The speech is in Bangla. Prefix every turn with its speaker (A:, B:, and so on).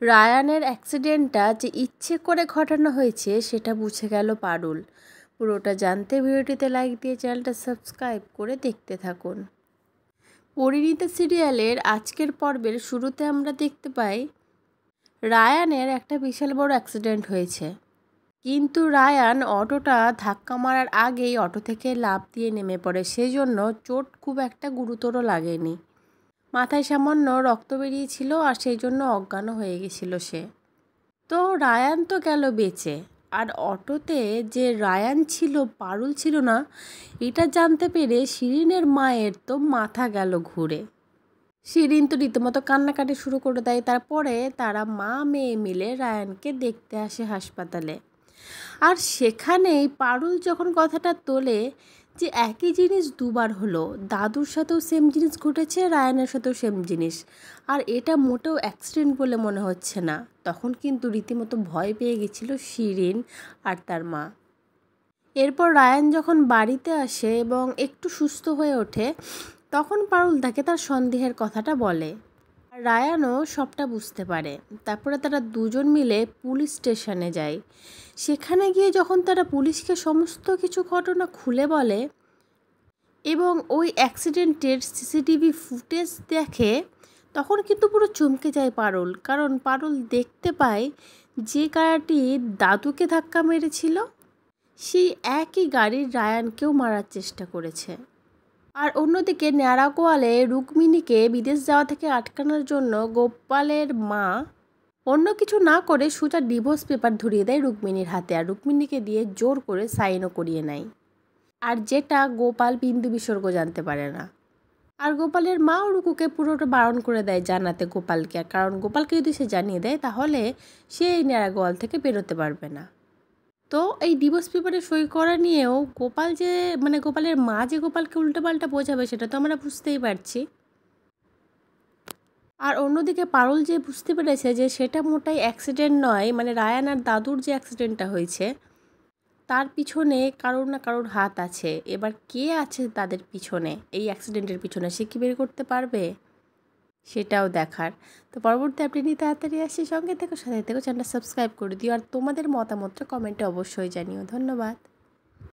A: রায়ানের অ্যাক্সিডেন্টটা যে ইচ্ছে করে ঘটানো হয়েছে সেটা বুঝে গেল পারুল। পুরোটা জানতে ভিডিওটিতে লাইক দিয়ে চ্যানেলটা সাবস্ক্রাইব করে দেখতে থাকুন। পরিণীতা সিরিয়ালের আজকের পর্বের শুরুতে আমরা দেখতে পাই রায়ানের একটা বিশাল বড় অ্যাক্সিডেন্ট হয়েছে, কিন্তু রায়ান অটোটা ধাক্কা মারার আগেই অটো থেকে লাফ দিয়ে নেমে পড়ে, সেই জন্য চোট খুব একটা গুরুতর লাগেনি। মাথায় সামান্য রক্ত বেরিয়েছিল আর সেই জন্য অজ্ঞানও হয়ে গেছিল সে। তো রায়ান তো গেল বেঁচে, আর অটোতে যে রায়ান ছিল পারুল ছিল না, এটা জানতে পেরে শিরিনের মায়ের তো মাথা গেল ঘুরে। শিরিন তো রীতিমতো কান্নাকাটি শুরু করে দেয়। তারপরে তারা মা মেয়ে মিলে রায়ানকে দেখতে আসে হাসপাতালে। আর সেখানেই পারুল যখন কথাটা তোলে যে একই জিনিস দুবার হলো, দাদুর সাথেও সেম জিনিস ঘটেছে, রায়ানের সাথেও সেম জিনিস, আর এটা মোটেও অ্যাক্সিডেন্ট বলে মনে হচ্ছে না, তখন কিন্তু রীতিমতো ভয় পেয়ে গেছিল শিরিন আর তার মা। এরপর রায়ান যখন বাড়িতে আসে এবং একটু সুস্থ হয়ে ওঠে, তখন পারুল তাকে তার সন্দেহের কথাটা বলে। রায়ানও সবটা বুঝতে পারে। তারপরে তারা দুজন মিলে পুলিশ স্টেশনে যায়। সেখানে গিয়ে যখন তারা পুলিশকে সমস্ত কিছু ঘটনা খুলে বলে এবং ওই অ্যাক্সিডেন্টের সিসিটিভি ফুটেজ দেখে, তখন কিন্তু পুরো চমকে যায় পারুল। কারণ পারুল দেখতে পায় যে গাড়িটি দাদুকে ধাক্কা মেরেছিল সেই একই গাড়ির রায়ানকেও মারার চেষ্টা করেছে। আর অন্যদিকে ন্যাড়াগোয়ালে রুক্মিণীকে বিদেশ যাওয়া থেকে আটকানোর জন্য গোপালের মা অন্য কিছু না করে সোজা ডিভোর্স পেপার ধরিয়ে দেয় রুক্মিণীর হাতে, আর রুক্মিণীকে দিয়ে জোর করে সাইনও করিয়ে নেয়। আর যেটা গোপাল বিন্দু বিসর্গ জানতে পারে না। আর গোপালের মাও রুকুকে পুরোটা বারণ করে দেয় জানাতে গোপালকে, কারণ গোপালকে যদি সে জানিয়ে দেয় তাহলে সে এই ন্যাড়াগোয়াল থেকে বেরোতে পারবে না। তো এই ডিভোর্স পেপারে সই করা নিয়েও গোপাল যে গোপালের মা যে গোপালকে উল্টোপাল্টা বোঝাবে সেটা তো আমরা বুঝতেই পারছি। আর অন্যদিকে পারুল যে বুঝতে পেরেছে যে সেটা মোটাই অ্যাক্সিডেন্ট নয়, রায়ান আর দাদুর যে অ্যাক্সিডেন্টটা হয়েছে তার পিছনে কারোর না কারোর হাত আছে। এবার কে আছে তাদের পিছনে, এই অ্যাক্সিডেন্টের পিছনে, সে কি বের করতে পারবে সেটাও দেখার। তো পরবর্তী আপডেট নিয়ে তাড়াতাড়ি আসি, সঙ্গে থেকো, সাথে থেকো, চ্যানেলটা সাবস্ক্রাইব করে দিও আর তোমাদের মতামতটা কমেন্টে অবশ্যই জানিও। ধন্যবাদ।